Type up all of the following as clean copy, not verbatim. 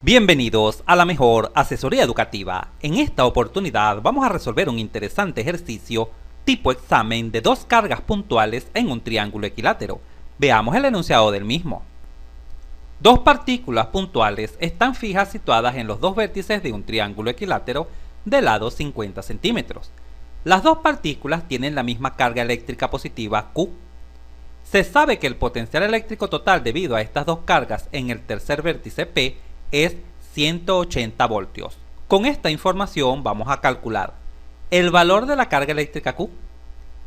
Bienvenidos a la mejor asesoría educativa. En esta oportunidad vamos a resolver un interesante ejercicio tipo examen de dos cargas puntuales en un triángulo equilátero. Veamos el enunciado del mismo. Dos partículas puntuales están fijas situadas en los dos vértices de un triángulo equilátero de lado 50 centímetros. Las dos partículas tienen la misma carga eléctrica positiva Q. Se sabe que el potencial eléctrico total debido a estas dos cargas en el tercer vértice P es 180 voltios. Con esta información vamos a calcular el valor de la carga eléctrica Q,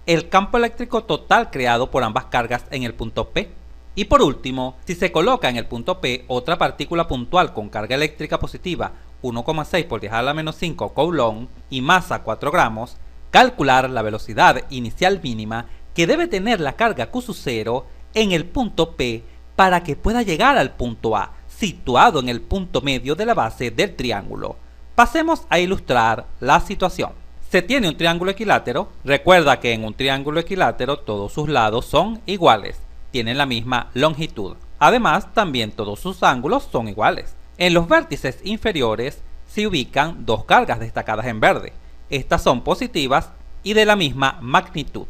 el campo eléctrico total creado por ambas cargas en el punto P, y por último, si se coloca en el punto P otra partícula puntual con carga eléctrica positiva 1,6 por 10 a la menos 5 coulomb y masa 4 gramos, calcular la velocidad inicial mínima que debe tener la carga Q0 en el punto P para que pueda llegar al punto A, situado en el punto medio de la base del triángulo. Pasemos a ilustrar la situación. Se tiene un triángulo equilátero. Recuerda que en un triángulo equilátero todos sus lados son iguales, tienen la misma longitud. Además, también todos sus ángulos son iguales. En los vértices inferiores se ubican dos cargas destacadas en verde. Estas son positivas y de la misma magnitud.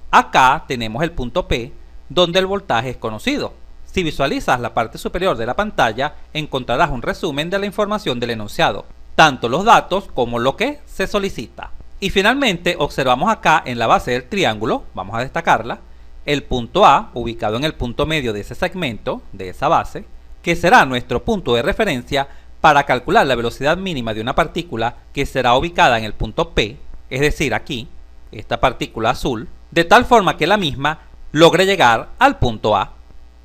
Acá tenemos el punto P, donde el voltaje es conocido. Si visualizas la parte superior de la pantalla, encontrarás un resumen de la información del enunciado, tanto los datos como lo que se solicita. Y finalmente observamos acá en la base del triángulo, vamos a destacarla, el punto A ubicado en el punto medio de ese segmento, de esa base, que será nuestro punto de referencia para calcular la velocidad mínima de una partícula que será ubicada en el punto P, es decir aquí, esta partícula azul, de tal forma que la misma logre llegar al punto A.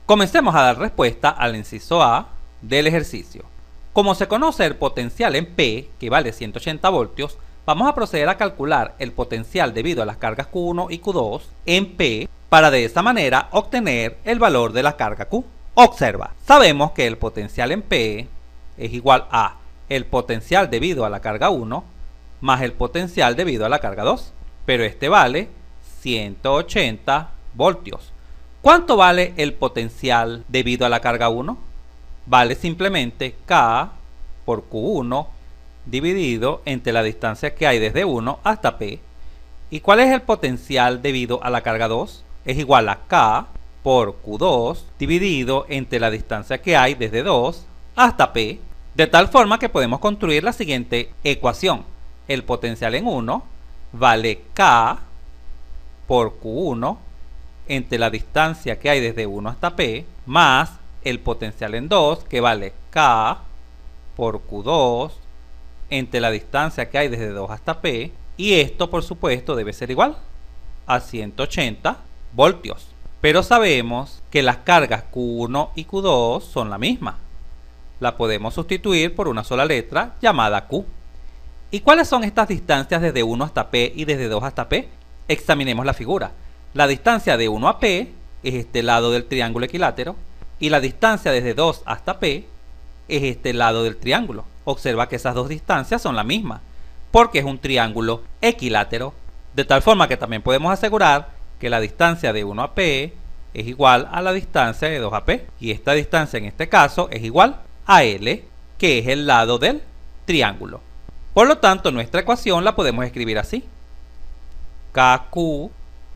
Comencemos a dar respuesta al inciso A del ejercicio. Como se conoce el potencial en P, que vale 180 voltios, vamos a proceder a calcular el potencial debido a las cargas Q1 y Q2 en P para de esa manera obtener el valor de la carga Q. Observa, sabemos que el potencial en P es igual a el potencial debido a la carga 1 más el potencial debido a la carga 2, pero este vale 180 voltios. ¿Cuánto vale el potencial debido a la carga 1? Vale simplemente K por Q1 dividido entre la distancia que hay desde 1 hasta P. ¿Y cuál es el potencial debido a la carga 2? Es igual a K por Q2 dividido entre la distancia que hay desde 2 hasta P. De tal forma que podemos construir la siguiente ecuación. El potencial en 1 vale K por Q1 entre la distancia que hay desde 1 hasta P, más el potencial en 2, que vale K por Q2 entre la distancia que hay desde 2 hasta P, y esto por supuesto debe ser igual a 180 voltios. Pero sabemos que las cargas Q1 y Q2 son la misma. La podemos sustituir por una sola letra llamada Q. ¿Y cuáles son estas distancias desde 1 hasta P y desde 2 hasta P? Examinemos la figura. La distancia de 1 a P es este lado del triángulo equilátero y la distancia desde 2 hasta P es este lado del triángulo. Observa que esas dos distancias son la misma porque es un triángulo equilátero, de tal forma que también podemos asegurar que la distancia de 1 a P es igual a la distancia de 2 a P, y esta distancia en este caso es igual a L, que es el lado del triángulo. Por lo tanto, nuestra ecuación la podemos escribir así: KQ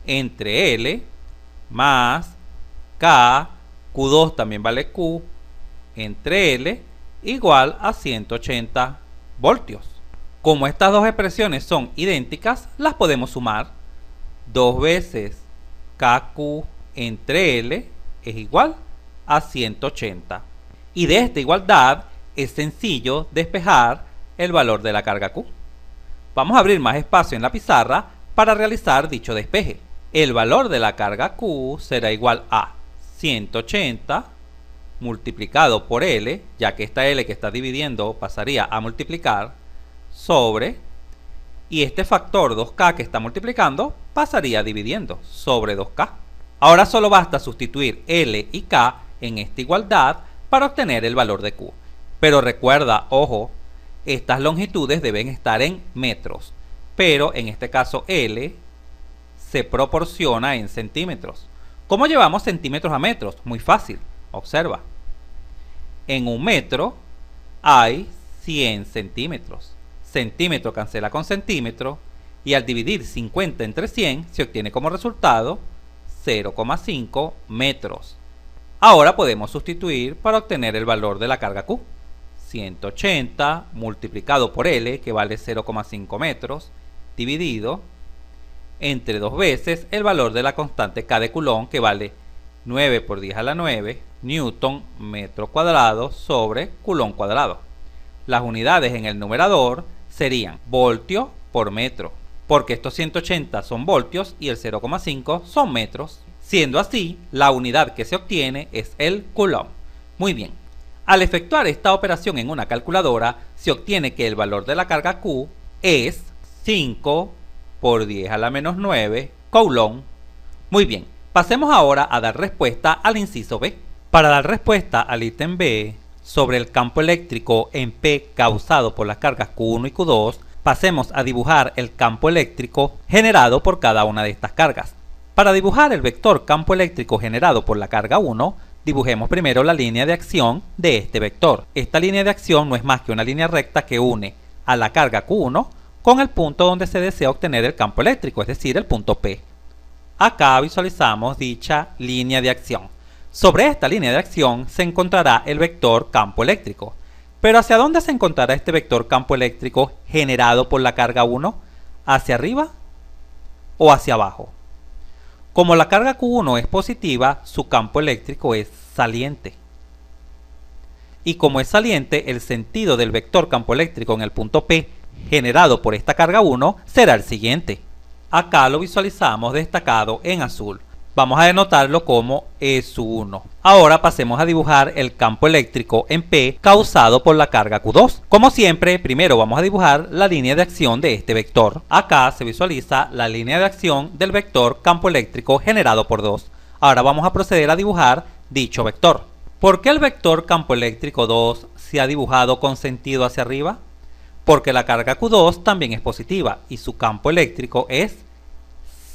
entre L más K, Q2 también vale Q, entre L igual a 180 voltios. Como estas dos expresiones son idénticas, las podemos sumar. 2 veces KQ entre L es igual a 180. Y de esta igualdad es sencillo despejar el valor de la carga Q. Vamos a abrir más espacio en la pizarra para realizar dicho despeje. El valor de la carga Q será igual a 180 multiplicado por L, ya que esta L que está dividiendo pasaría a multiplicar, sobre, y este factor 2K que está multiplicando pasaría dividiendo sobre 2K. Ahora solo basta sustituir L y K en esta igualdad para obtener el valor de Q. Pero recuerda, ojo, estas longitudes deben estar en metros, pero en este caso L se proporciona en centímetros. ¿Cómo llevamos centímetros a metros? Muy fácil, observa. En un metro hay 100 centímetros. Centímetro cancela con centímetro y al dividir 50 entre 100 se obtiene como resultado 0,5 metros. Ahora podemos sustituir para obtener el valor de la carga Q. 180 multiplicado por L, que vale 0,5 metros, dividido entre 2 veces el valor de la constante K de Coulomb, que vale 9 por 10 a la 9 newton metro cuadrado sobre Coulomb cuadrado. Las unidades en el numerador serían voltio por metro, porque estos 180 son voltios y el 0,5 son metros. Siendo así, la unidad que se obtiene es el Coulomb. Muy bien. Al efectuar esta operación en una calculadora, se obtiene que el valor de la carga Q es 5 por 10 a la menos 9 Coulomb. Muy bien, pasemos ahora a dar respuesta al inciso B. Para dar respuesta al ítem B sobre el campo eléctrico en P causado por las cargas Q1 y Q2, pasemos a dibujar el campo eléctrico generado por cada una de estas cargas. Para dibujar el vector campo eléctrico generado por la carga 1, dibujemos primero la línea de acción de este vector. Esta línea de acción no es más que una línea recta que une a la carga Q1 con el punto donde se desea obtener el campo eléctrico, es decir, el punto P. Acá visualizamos dicha línea de acción. Sobre esta línea de acción se encontrará el vector campo eléctrico. Pero ¿hacia dónde se encontrará este vector campo eléctrico generado por la carga 1? ¿Hacia arriba o hacia abajo? Como la carga Q1 es positiva, su campo eléctrico es saliente. Y como es saliente, el sentido del vector campo eléctrico en el punto P generado por esta carga 1 será el siguiente. Acá lo visualizamos destacado en azul. Vamos a denotarlo como E1. Ahora pasemos a dibujar el campo eléctrico en P causado por la carga Q2. Como siempre, primero vamos a dibujar la línea de acción de este vector. Acá se visualiza la línea de acción del vector campo eléctrico generado por 2. Ahora vamos a proceder a dibujar dicho vector. ¿Por qué el vector campo eléctrico 2 se ha dibujado con sentido hacia arriba? Porque la carga Q2 también es positiva y su campo eléctrico es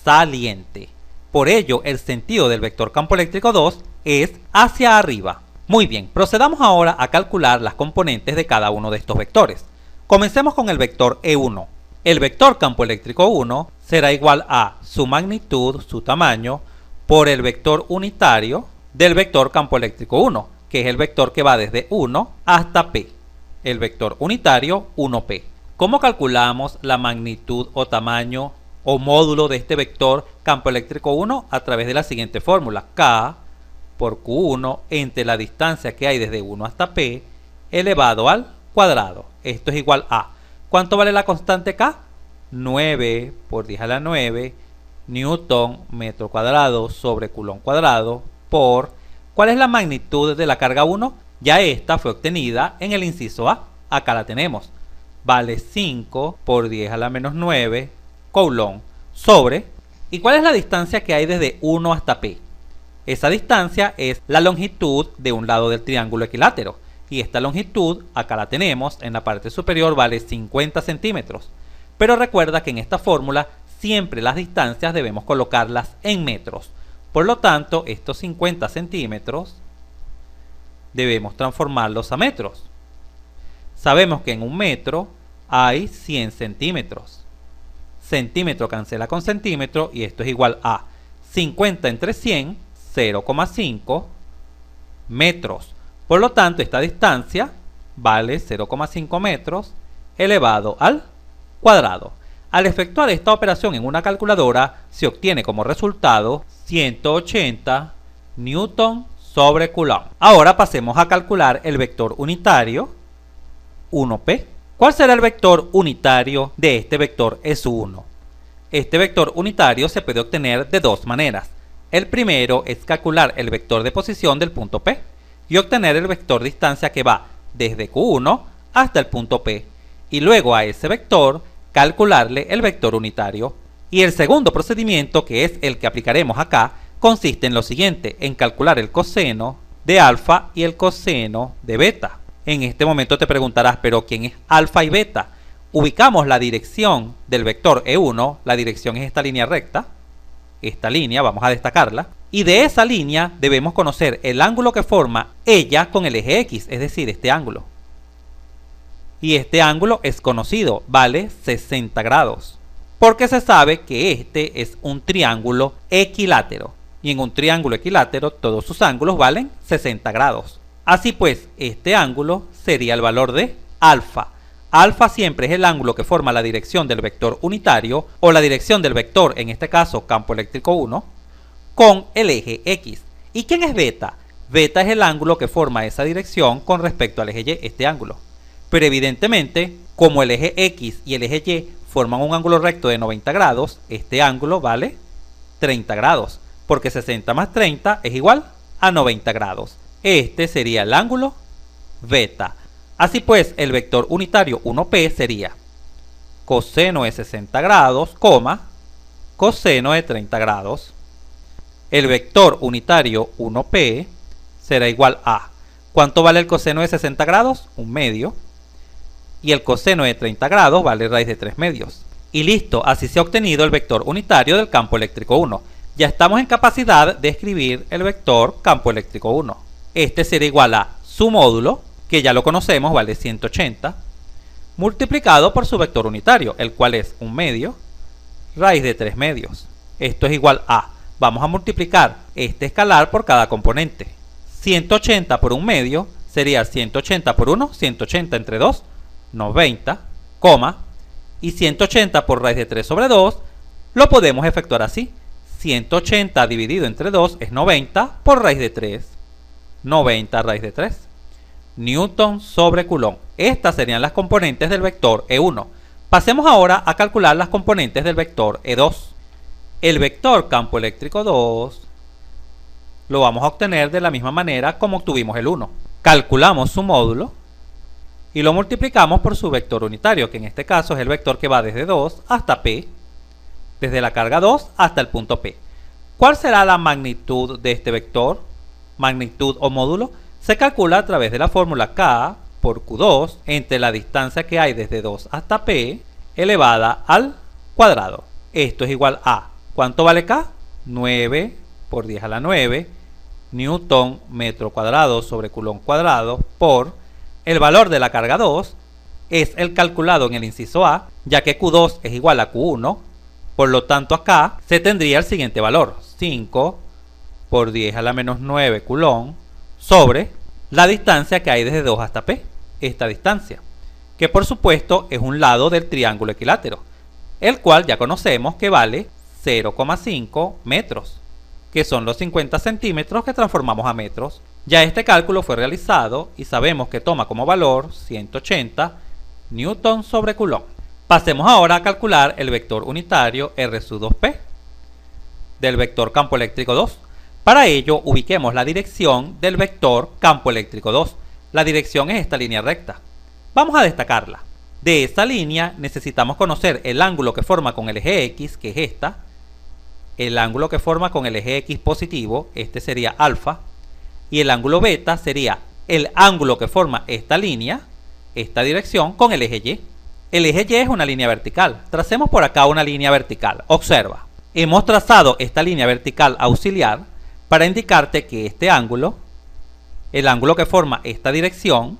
saliente. Por ello, el sentido del vector campo eléctrico 2 es hacia arriba. Muy bien, procedamos ahora a calcular las componentes de cada uno de estos vectores. Comencemos con el vector E1. El vector campo eléctrico 1 será igual a su magnitud, su tamaño, por el vector unitario del vector campo eléctrico 1, que es el vector que va desde 1 hasta P. El vector unitario 1P. ¿Cómo calculamos la magnitud o tamaño o módulo de este vector campo eléctrico 1? A través de la siguiente fórmula: K por Q1 entre la distancia que hay desde 1 hasta P elevado al cuadrado. Esto es igual a, ¿cuánto vale la constante K? 9 por 10 a la 9 newton metro cuadrado sobre Coulomb cuadrado por, ¿cuál es la magnitud de la carga 1? Ya esta fue obtenida en el inciso A. Acá la tenemos. Vale 5 por 10 a la menos 9 Coulomb sobre, ¿y cuál es la distancia que hay desde 1 hasta P? Esa distancia es la longitud de un lado del triángulo equilátero, y esta longitud, acá la tenemos, en la parte superior vale 50 centímetros. Pero recuerda que en esta fórmula siempre las distancias debemos colocarlas en metros. Por lo tanto, estos 50 centímetros debemos transformarlos a metros. Sabemos que en un metro hay 100 centímetros. Centímetro cancela con centímetro y esto es igual a 50 entre 100, 0,5 metros. Por lo tanto, esta distancia vale 0,5 metros elevado al cuadrado. Al efectuar esta operación en una calculadora, se obtiene como resultado 180 newton sobre Coulomb. Ahora pasemos a calcular el vector unitario 1P. ¿Cuál será el vector unitario de este vector S1? Este vector unitario se puede obtener de dos maneras. El primero es calcular el vector de posición del punto P y obtener el vector distancia que va desde Q1 hasta el punto P, y luego a ese vector calcularle el vector unitario. Y el segundo procedimiento, que es el que aplicaremos acá, consiste en lo siguiente: en calcular el coseno de alfa y el coseno de beta. En este momento te preguntarás, ¿pero quién es alfa y beta? Ubicamos la dirección del vector E1, la dirección es esta línea recta, esta línea, vamos a destacarla, y de esa línea debemos conocer el ángulo que forma ella con el eje X, es decir, este ángulo. Y este ángulo es conocido, vale 60 grados. Porque se sabe que este es un triángulo equilátero. Y en un triángulo equilátero todos sus ángulos valen 60 grados. Así pues, este ángulo sería el valor de alfa. Alfa siempre es el ángulo que forma la dirección del vector unitario o la dirección del vector, en este caso campo eléctrico 1, con el eje X. ¿Y quién es beta? Beta es el ángulo que forma esa dirección con respecto al eje Y, este ángulo. Pero evidentemente, como el eje X y el eje Y forman un ángulo recto de 90 grados, este ángulo vale 30 grados, porque 60 más 30 es igual a 90 grados. Este sería el ángulo beta. Así pues, el vector unitario 1P sería coseno de 60 grados, coseno de 30 grados. El vector unitario 1P será igual a, ¿cuánto vale el coseno de 60 grados? 1/2. Y el coseno de 30 grados vale raíz de 3/2. Y listo, así se ha obtenido el vector unitario del campo eléctrico 1. Ya estamos en capacidad de escribir el vector campo eléctrico 1. Este será igual a su módulo, que ya lo conocemos, vale 180, multiplicado por su vector unitario, el cual es 1/2, raíz de 3/2. Esto es igual a, vamos a multiplicar este escalar por cada componente. 180 por 1/2 sería 180 por 1, 180 entre 2, 90, y 180 por raíz de 3 sobre 2 lo podemos efectuar así. 180 dividido entre 2 es 90 por raíz de 3. 90 raíz de 3. Newton sobre Coulomb. Estas serían las componentes del vector E1. Pasemos ahora a calcular las componentes del vector E2. El vector campo eléctrico 2 lo vamos a obtener de la misma manera como obtuvimos el 1. Calculamos su módulo y lo multiplicamos por su vector unitario, que en este caso es el vector que va desde 2 hasta P, desde la carga 2 hasta el punto P. ¿Cuál será la magnitud de este vector? Magnitud o módulo se calcula a través de la fórmula K por Q2 entre la distancia que hay desde 2 hasta P elevada al cuadrado. Esto es igual a, ¿cuánto vale K? 9 por 10 a la 9 Newton metro cuadrado sobre Coulomb cuadrado por el valor de la carga 2 es el calculado en el inciso A, ya que Q2 es igual a Q1, por lo tanto acá se tendría el siguiente valor, 5 por 10 a la menos 9 Coulomb sobre la distancia que hay desde 2 hasta P, esta distancia, que por supuesto es un lado del triángulo equilátero, el cual ya conocemos que vale 0,5 metros, que son los 50 centímetros que transformamos a metros. Ya este cálculo fue realizado y sabemos que toma como valor 180 Newton sobre Coulomb. Pasemos ahora a calcular el vector unitario R sub 2P del vector campo eléctrico 2. Para ello, ubiquemos la dirección del vector campo eléctrico 2. La dirección es esta línea recta. Vamos a destacarla. De esta línea necesitamos conocer el ángulo que forma con el eje X, que es esta, el ángulo que forma con el eje X positivo, este sería alfa, y el ángulo beta sería el ángulo que forma esta línea, esta dirección, con el eje Y. El eje Y es una línea vertical. Tracemos por acá una línea vertical. Observa. Hemos trazado esta línea vertical auxiliar para indicarte que este ángulo, el ángulo que forma esta dirección,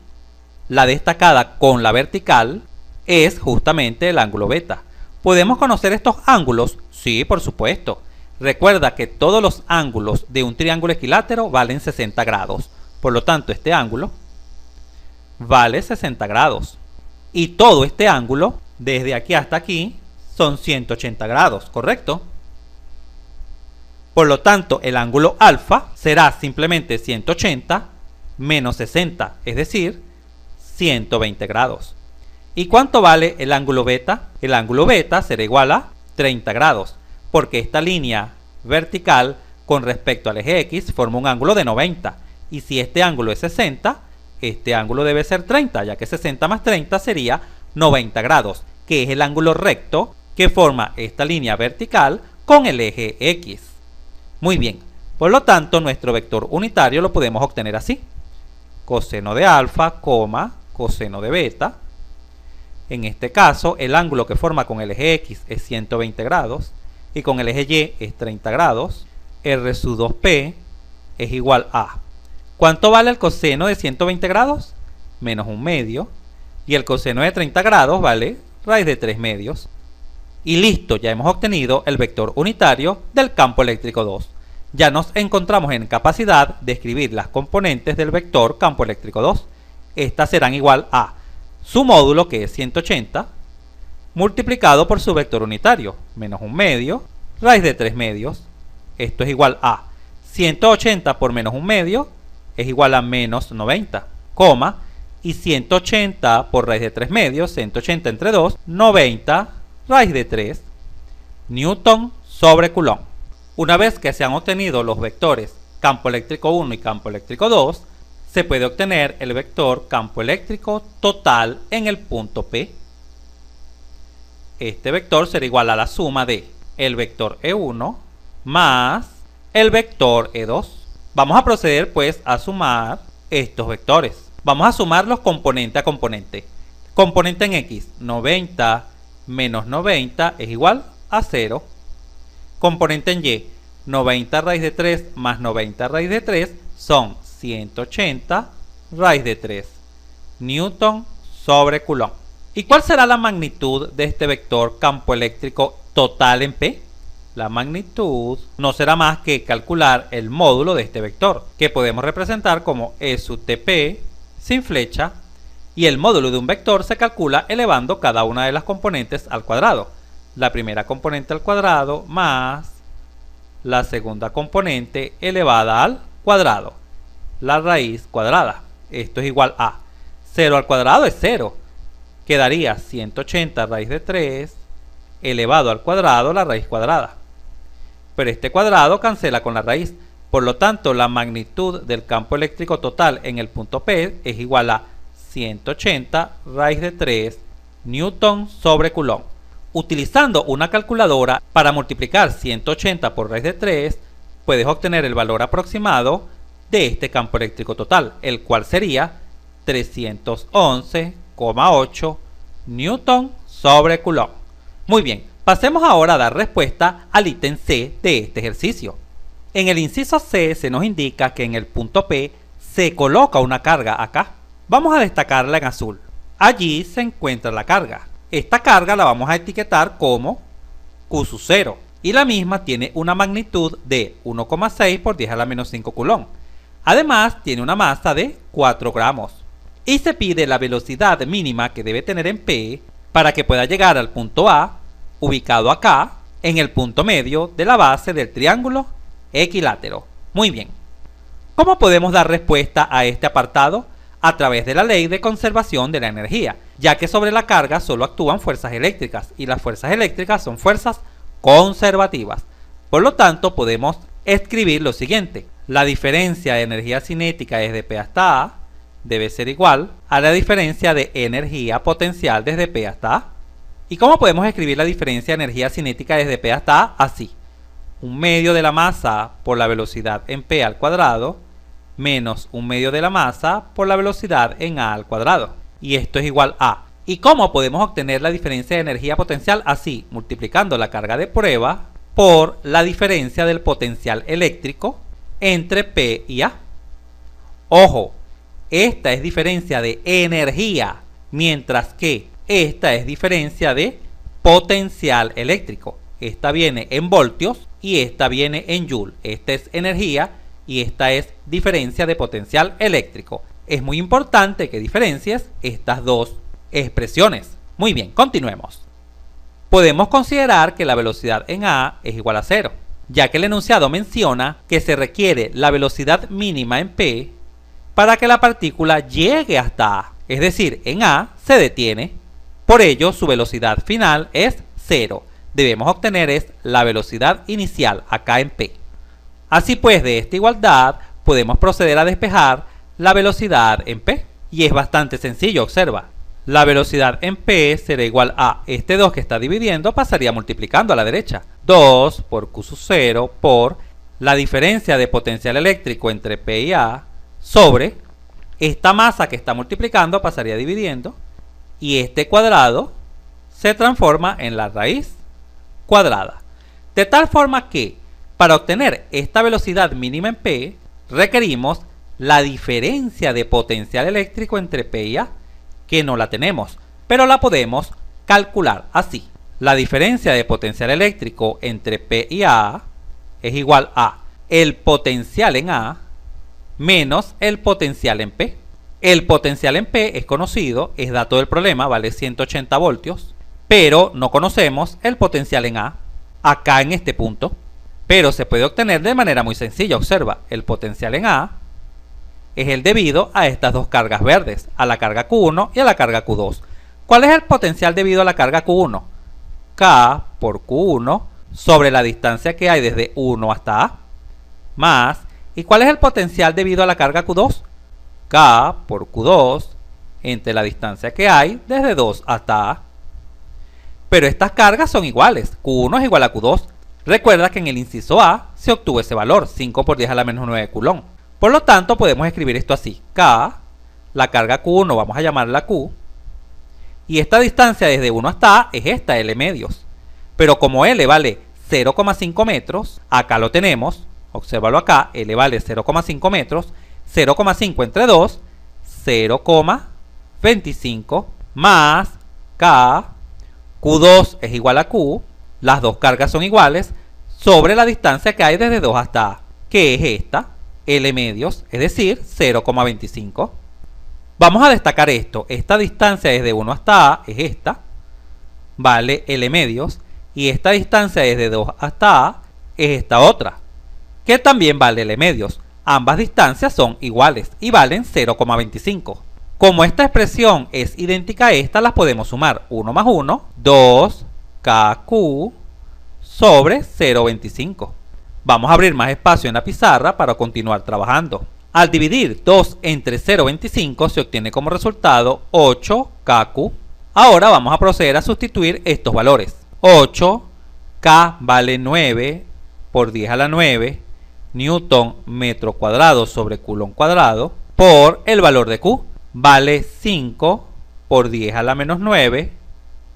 la destacada con la vertical, es justamente el ángulo beta. ¿Podemos conocer estos ángulos? Sí, por supuesto. Recuerda que todos los ángulos de un triángulo equilátero valen 60 grados. Por lo tanto, este ángulo vale 60 grados. Y todo este ángulo, desde aquí hasta aquí, son 180 grados, ¿correcto? Por lo tanto, el ángulo alfa será simplemente 180 menos 60, es decir, 120 grados. ¿Y cuánto vale el ángulo beta? El ángulo beta será igual a 30 grados, porque esta línea vertical con respecto al eje X forma un ángulo de 90. Y si este ángulo es 60, este ángulo debe ser 30, ya que 60 más 30 sería 90 grados, que es el ángulo recto que forma esta línea vertical con el eje X. Muy bien, por lo tanto nuestro vector unitario lo podemos obtener así. Coseno de alfa, coseno de beta. En este caso, el ángulo que forma con el eje X es 120 grados y con el eje Y es 30 grados. R sub 2P es igual a, ¿cuánto vale el coseno de 120 grados? Menos 1/2. Y el coseno de 30 grados vale raíz de 3 medios. Y listo, ya hemos obtenido el vector unitario del campo eléctrico 2. Ya nos encontramos en capacidad de escribir las componentes del vector campo eléctrico 2. Estas serán igual a su módulo, que es 180, multiplicado por su vector unitario, menos 1 medio, raíz de 3 medios. Esto es igual a 180 por menos 1 medio, es igual a menos 90, coma, y 180 por raíz de 3 medios, 180 entre 2, 90 raíz de 3, Newton sobre Coulomb. Una vez que se han obtenido los vectores campo eléctrico 1 y campo eléctrico 2, se puede obtener el vector campo eléctrico total en el punto P. Este vector será igual a la suma de el vector E1 más el vector E2. Vamos a proceder pues a sumar estos vectores. Vamos a sumarlos componente a componente. Componente en X, 90 menos 90 es igual a 0. Componente en Y, 90 raíz de 3 más 90 raíz de 3 son 180 raíz de 3. Newton sobre Coulomb. ¿Y cuál será la magnitud de este vector campo eléctrico total en P? La magnitud no será más que calcular el módulo de este vector, que podemos representar como E sub TP sin flecha, y el módulo de un vector se calcula elevando cada una de las componentes al cuadrado. La primera componente al cuadrado más la segunda componente elevada al cuadrado, la raíz cuadrada. Esto es igual a 0 al cuadrado es 0. Quedaría 180 raíz de 3 elevado al cuadrado la raíz cuadrada. Pero este cuadrado cancela con la raíz. Por lo tanto, la magnitud del campo eléctrico total en el punto P es igual a 180 raíz de 3 Newton sobre Coulomb. Utilizando una calculadora para multiplicar 180 por raíz de 3, puedes obtener el valor aproximado de este campo eléctrico total, el cual sería 311,8 Newton sobre Coulomb. Muy bien, pasemos ahora a dar respuesta al ítem C de este ejercicio. En el inciso C se nos indica que en el punto P se coloca una carga acá. Vamos a destacarla en azul. Allí se encuentra la carga. Esta carga la vamos a etiquetar como Q sub 0 y la misma tiene una magnitud de 1,6 por 10 a la menos 5 Coulomb. Además tiene una masa de 4 gramos. Y se pide la velocidad mínima que debe tener en P para que pueda llegar al punto A, ubicado acá, en el punto medio de la base del triángulo equilátero. Muy bien. ¿Cómo podemos dar respuesta a este apartado? A través de la ley de conservación de la energía, ya que sobre la carga solo actúan fuerzas eléctricas y las fuerzas eléctricas son fuerzas conservativas. Por lo tanto, podemos escribir lo siguiente: la diferencia de energía cinética desde P hasta A debe ser igual a la diferencia de energía potencial desde P hasta A. ¿Y cómo podemos escribir la diferencia de energía cinética desde P hasta A? Así: 1 medio de la masa por la velocidad en P al cuadrado menos 1 medio de la masa por la velocidad en A al cuadrado. Y esto es igual a. ¿Y cómo podemos obtener la diferencia de energía potencial? Así: multiplicando la carga de prueba por la diferencia del potencial eléctrico entre P y A. Ojo, esta es diferencia de energía, mientras que esta es diferencia de potencial eléctrico. Esta viene en voltios y esta viene en joule. Esta es energía y esta es diferencia de potencial eléctrico. Es muy importante que diferencies estas dos expresiones. Muy bien, continuemos. Podemos considerar que la velocidad en A es igual a 0, ya que el enunciado menciona que se requiere la velocidad mínima en P para que la partícula llegue hasta A. Es decir, en A se detiene. Por ello, su velocidad final es 0. Debemos obtener es la velocidad inicial acá en P. Así pues, de esta igualdad podemos proceder a despejar la velocidad en P. Y es bastante sencillo, observa. La velocidad en P será igual a este 2 que está dividiendo, pasaría multiplicando a la derecha. 2 por Q sub 0 por la diferencia de potencial eléctrico entre P y A sobre esta masa que está multiplicando, pasaría dividiendo. Y este cuadrado se transforma en la raíz cuadrada. De tal forma que para obtener esta velocidad mínima en P, requerimos la diferencia de potencial eléctrico entre P y A, que no la tenemos, pero la podemos calcular así. La diferencia de potencial eléctrico entre P y A es igual a el potencial en A menos el potencial en P. El potencial en P es conocido, es dato del problema, vale 180 voltios, pero no conocemos el potencial en A, acá en este punto. Pero se puede obtener de manera muy sencilla. Observa, el potencial en A es el debido a estas dos cargas verdes, a la carga Q1 y a la carga Q2. ¿Cuál es el potencial debido a la carga Q1? K por Q1 sobre la distancia que hay desde 1 hasta A, más, ¿y cuál es el potencial debido a la carga Q2? K por Q2 entre la distancia que hay desde 2 hasta A. Pero estas cargas son iguales, Q1 es igual a Q2. Recuerda que en el inciso A se obtuvo ese valor, 5 por 10 a la menos 9 Coulomb. Por lo tanto, podemos escribir esto así, K, la carga Q1 vamos a llamarla Q, y esta distancia desde 1 hasta A es esta, L medios. Pero como L vale 0,5 metros, acá lo tenemos, obsérvalo acá, L vale 0,5 metros, 0,5 entre 2, 0,25 más K, Q2 es igual a Q, las dos cargas son iguales, sobre la distancia que hay desde 2 hasta A, que es esta, L medios, es decir, 0,25. Vamos a destacar esto, esta distancia desde 1 hasta A es esta, vale L medios, y esta distancia desde 2 hasta A es esta otra, que también vale L medios. Ambas distancias son iguales y valen 0,25. Como esta expresión es idéntica a esta, las podemos sumar. 1 más 1, 2KQ sobre 0,25. Vamos a abrir más espacio en la pizarra para continuar trabajando. Al dividir 2 entre 0,25 se obtiene como resultado 8KQ. Ahora vamos a proceder a sustituir estos valores. 8K vale 9 por 10 a la 9 Newton metro cuadrado sobre Coulomb cuadrado por el valor de Q. Vale 5 por 10 a la menos 9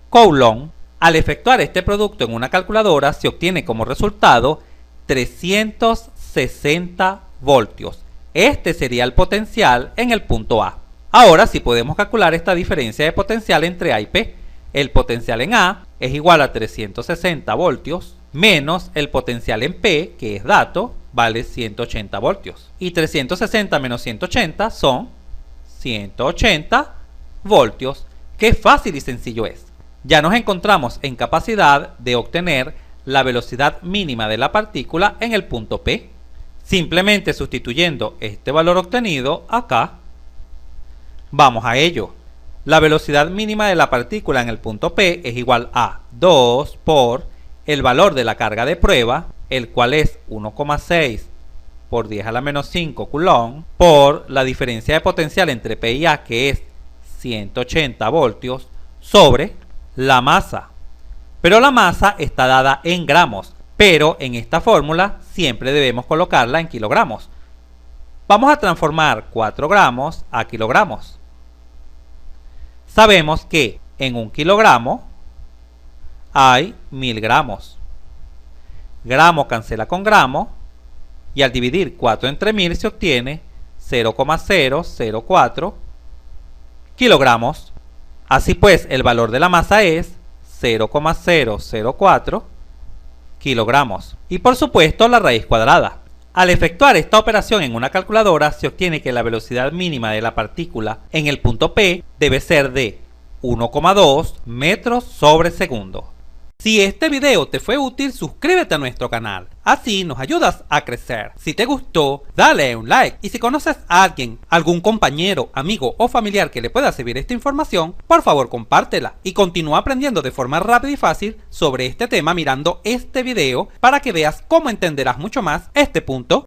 Coulomb. Al efectuar este producto en una calculadora se obtiene como resultado 360 voltios. Este sería el potencial en el punto A. Ahora sí podemos calcular esta diferencia de potencial entre A y P. El potencial en A es igual a 360 voltios menos el potencial en P, que es dato, vale 180 voltios. Y 360 menos 180 son 180 voltios. ¡Qué fácil y sencillo es! Ya nos encontramos en capacidad de obtener la velocidad mínima de la partícula en el punto P. Simplemente sustituyendo este valor obtenido acá, vamos a ello. La velocidad mínima de la partícula en el punto P es igual a 2 por el valor de la carga de prueba, el cual es 1,6 por 10 a la menos 5 Coulomb, por la diferencia de potencial entre P y A, que es 180 voltios, sobre la masa. Pero la masa está dada en gramos, pero en esta fórmula siempre debemos colocarla en kilogramos. Vamos a transformar 4 gramos a kilogramos. Sabemos que en 1 kilogramo hay 1000 gramos. Gramo cancela con gramo y al dividir 4 entre 1000 se obtiene 0,004 kilogramos. Así pues, el valor de la masa es 0,004 kilogramos. Y por supuesto la raíz cuadrada. Al efectuar esta operación en una calculadora se obtiene que la velocidad mínima de la partícula en el punto P debe ser de 1,2 metros sobre segundo. Si este video te fue útil, suscríbete a nuestro canal, así nos ayudas a crecer. Si te gustó, dale un like, y si conoces a alguien, algún compañero, amigo o familiar que le pueda servir esta información, por favor compártela y continúa aprendiendo de forma rápida y fácil sobre este tema mirando este video para que veas cómo entenderás mucho más este punto